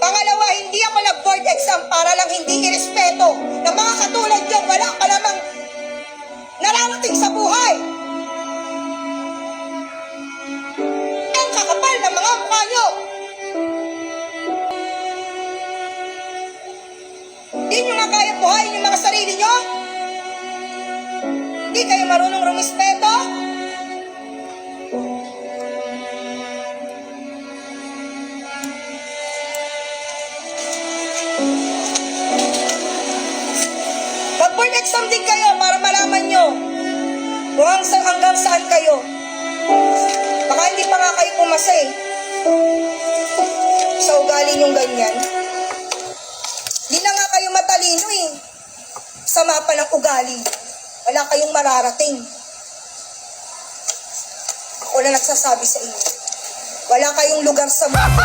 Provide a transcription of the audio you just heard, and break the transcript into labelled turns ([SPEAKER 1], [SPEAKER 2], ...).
[SPEAKER 1] Pangalawa, hindi ako nag-board exam para lang hindi irespeto ng mga katulad nyo. Wala ka lamang nararating sa buhay. Ang kakapal ng mga mukha nyo. Hindi nyo nga kaya buhayin yung mga sarili nyo. Hindi kayo marunong rumispeto. Mag-board exam din kayo para malaman nyo kung hanggang saan kayo. Baka hindi pa nga kayo pumasa sa ugali nyong ganyan. Hindi na nga kayo matalino sama pa ng ugali. Wala kayong mararating. Ako na nagsasabi sa inyo. Wala kayong lugar sa mundo.